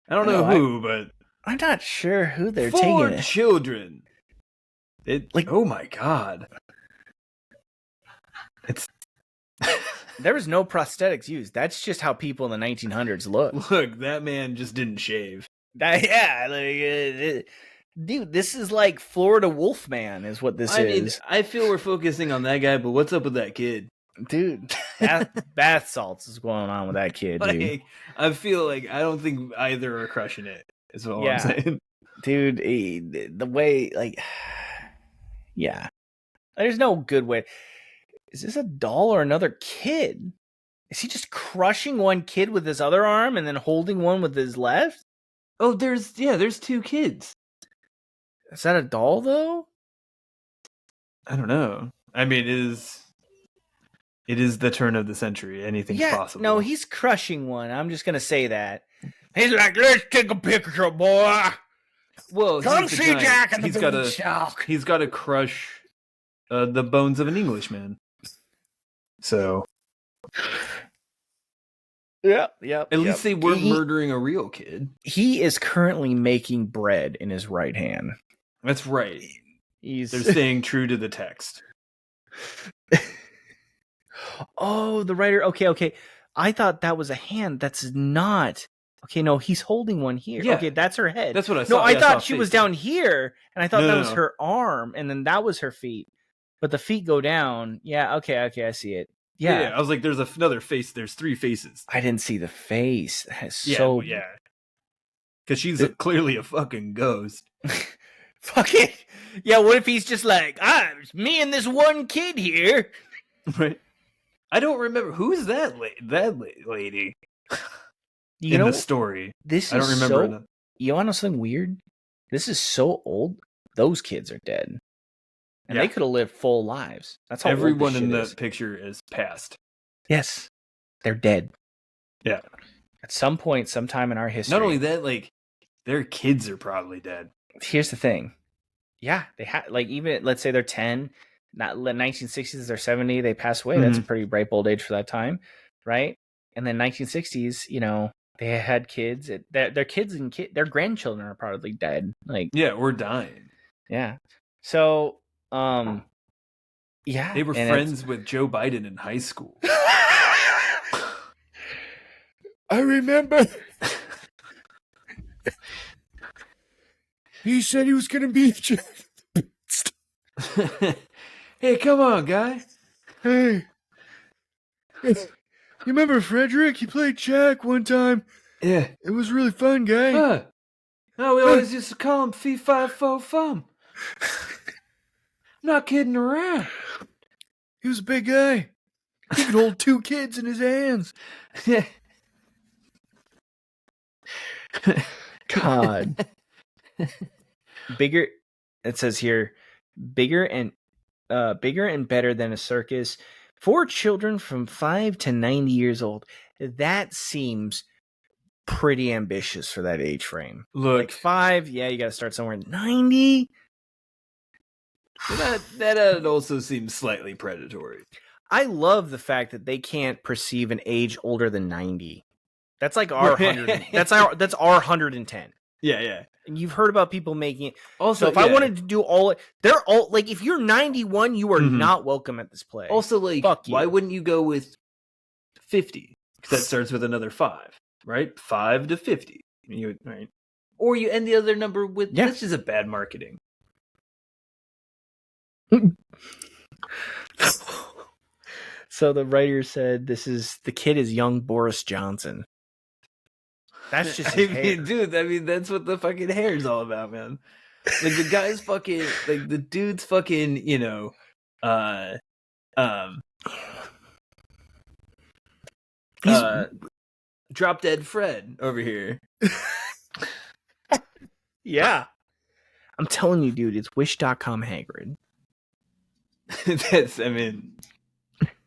I don't know who, but I'm not sure who they're taking it. For children. Oh my God. It's there was no prosthetics used. That's just how people in the 1900s look. Look, that man just didn't shave. Dude, this is like Florida Wolfman is what this is. I feel we're focusing on that guy, but what's up with that kid? Dude, bath salts is going on with that kid, dude. I feel like I don't think either are crushing it, is what I'm saying. Dude, the way, like, yeah. There's no good way. Is this a doll or another kid? Is he just crushing one kid with his other arm and then holding one with his left? Oh, there's 2 kids. Is that a doll, though? I don't know. I mean, it is the turn of the century. Anything's possible. No, he's crushing one. I'm just going to say that. He's like, let's take a picture, boy. Well, come see Jack in the Beanstalk. He's got to crush the bones of an Englishman. So, yeah. At least they weren't murdering a real kid. He is currently making bread in his right hand. That's right. They're staying true to the text. Oh, the writer. Okay. I thought that was a hand. That's not. Okay, no, he's holding one here. Yeah. Okay, that's her head. That's what I saw. No, I thought she was down here, and I thought that was her arm, and then that was her feet. But the feet go down. Yeah, okay, I see it. Yeah. I was like, there's another face. There's 3 faces. I didn't see the face. That's Yeah. Because she's clearly a fucking ghost. Fuck it. Yeah, what if he's just like, it's me and this one kid here. Right. I don't remember. Who's that lady? In the story. I don't remember. You want to know something weird? This is so old. Those kids are dead. And they could have lived full lives. That's how everyone in the picture is passed. Yes. They're dead. Yeah. At some point, sometime in our history. Not only that, like, their kids are probably dead. Here's the thing. Yeah, they even, let's say they're 10, not 1960s, they're 70, they pass away. Mm-hmm. That's a pretty ripe old age for that time, right? And then 1960s, they had kids. Their kids and their grandchildren are probably dead. Like, yeah, or dying. Yeah. So, yeah. They were friends with Joe Biden in high school. I remember. He said he was going to be Hey, come on, guy. Hey. You remember Frederick? He played Jack one time. Yeah. It was really fun, guy. No, we always used to call him Fee Fi Fo Fum. I'm not kidding around. He was a big guy. He could hold 2 kids in his hands. Yeah. God. Bigger, it says here, bigger and better than a circus, For children from 5 to 90 years old. That seems pretty ambitious for that age frame. Look, like 5, yeah, you got to start somewhere. 90. That also seems slightly predatory. I love the fact that they can't perceive an age older than 90. That's like our 100. That's our 110. Yeah. And you've heard about people making it. Also, so if I wanted to do they're all like, if you're 91, you are not welcome at this play. Also, like, why wouldn't you go with 50? Because that starts with another 5, right? 5 to 50. Right? Or you end the other number with, this is a bad marketing. So the writer said the kid is young Boris Johnson. That's just his hair. Dude, that's what the fucking hair is all about, man. Like, the guy's fucking, like, the dude's fucking, Drop Dead Fred over here. Yeah. I'm telling you, dude, it's Wish.com Hagrid.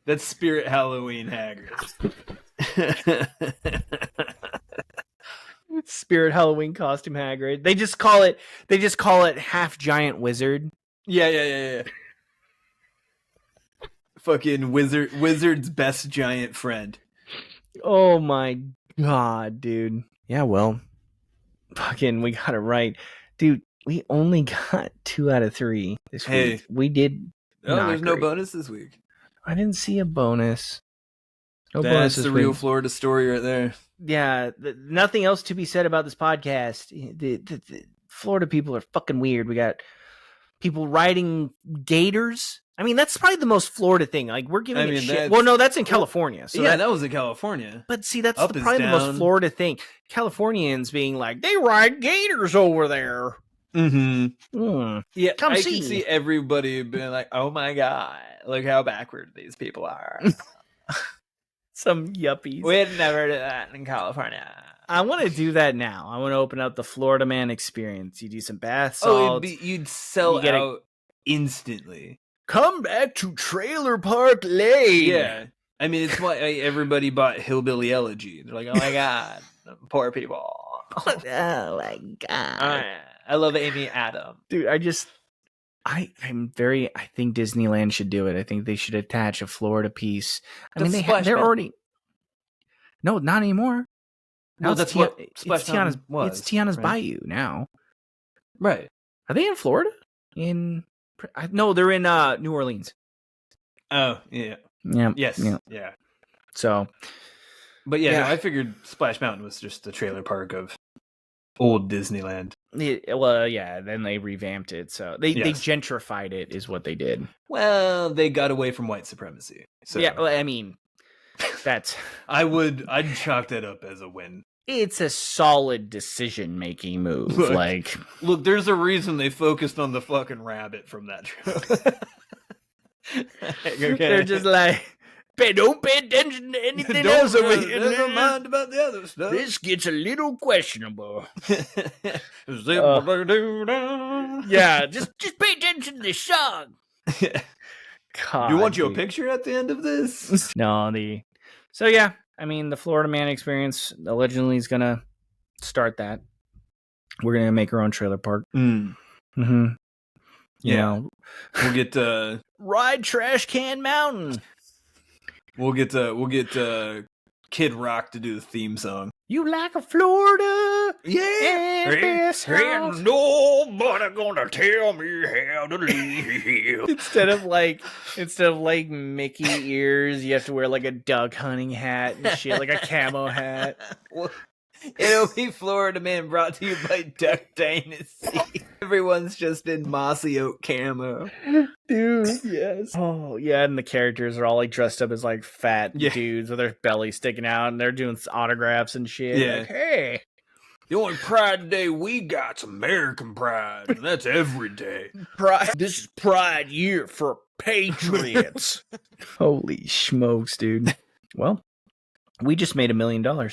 That's Spirit Halloween Hagrid. Spirit Halloween costume Hagrid. They just call it half giant wizard. Yeah. Fucking wizard's best giant friend. Oh my god, dude. Yeah, well, fucking, we got it right. Dude, we only got 2 out of 3 this week. We did. There's no bonus this week. I didn't see a bonus. No bonus. That's the real Florida story right there. Yeah, nothing else to be said about this podcast. The Florida people are fucking weird. We got people riding gators. I mean, that's probably the most Florida thing. Like, we're giving it shit. Well, no, that's in California. So that was in California. But see, that's probably the most Florida thing. Californians being like, they ride gators over there. Mm-hmm. Yeah, I can see everybody being like, oh my god, look how backward these people are. Some yuppies. We'd never do that in California. I want to do that now. I want to open up the Florida Man experience. You do some bath salts. You'd sell out instantly. Come back to Trailer Park Lane. Yeah. I mean, it's why everybody bought Hillbilly Elegy. They're like, oh my god, poor people. Oh my god. I love Amy Adams. Dude, I think Disneyland should do it. I think they should attach a Florida piece. I mean, they're already. No, not anymore. No, that's what Splash Mountain was. It's Tiana's Bayou now. Right. Are they in Florida? No, they're in New Orleans. Oh, yeah. Yeah. Yes. Yeah. So. But no, I figured Splash Mountain was just the trailer park of old Disneyland. Then they revamped it. So they gentrified it is what they did. Well, they got away from white supremacy. So. Yeah, well, I mean, that's... I'd chalk that up as a win. It's a solid decision-making move. Look, there's a reason they focused on the fucking rabbit from that show. Okay. They're just like... Don't pay attention to anything else over here. Never mind about the other stuff. This gets a little questionable. Yeah, just pay attention to this song. God, you want you a picture at the end of this? No, So yeah, I mean, the Florida Man experience allegedly is gonna start that. We're gonna make our own trailer park. Mm-hmm. Yeah, we'll get Ride Trash Can Mountain. We'll get Kid Rock to do the theme song. You like a Florida? Yeah. Ain't nobody gonna tell me how to live. Instead of like Mickey ears, you have to wear like a duck hunting hat and shit, like a camo hat. Well, it'll be Florida Man, brought to you by Duck Dynasty. Everyone's just in mossy oak camo. Dude, yes. Oh, yeah, and the characters are all like dressed up as like fat dudes with their belly sticking out, and they're doing autographs and shit. Yeah. Like, hey. The only Pride Day we got's American Pride, and that's every day. Pride. This is Pride Year for Patriots. Holy smokes, dude. Well, we just made $1 million.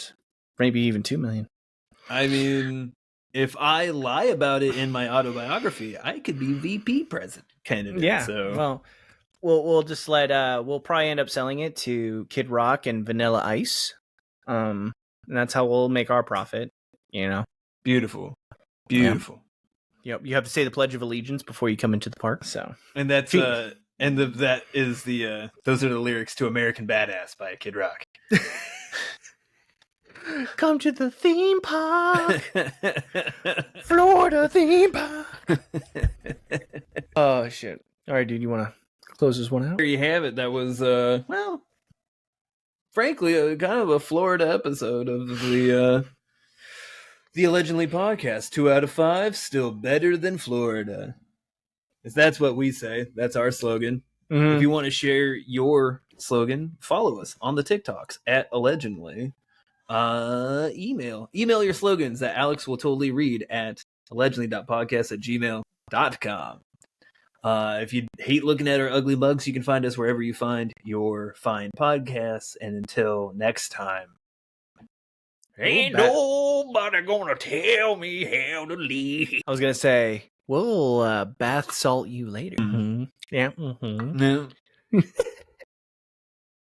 Maybe even 2 million. I mean, if I lie about it in my autobiography, I could be VP president candidate. Yeah. So. Well, we'll just let we'll probably end up selling it to Kid Rock and Vanilla Ice. And that's how we'll make our profit, you know. Beautiful. Yep, you have to say the Pledge of Allegiance before you come into the park. So, and that's that is the those are the lyrics to American Badass by Kid Rock. Come to the theme park, Florida theme park. Oh shit! All right, dude, you want to close this one out? There you have it. That was well, frankly, kind of a Florida episode of the Allegendly Podcast. 2 out of 5, still better than Florida. That's what we say. That's our slogan. Mm-hmm. If you want to share your slogan, follow us on the TikToks at Allegendly. Email your slogans that Alex will totally read at allegendly.podcast@gmail.com. If you hate looking at our ugly mugs, you can find us wherever you find your fine podcasts. And until next time, ain't nobody gonna tell me how to live. I was gonna say, we'll bath salt you later. Mm-hmm. Yeah. Mm-hmm.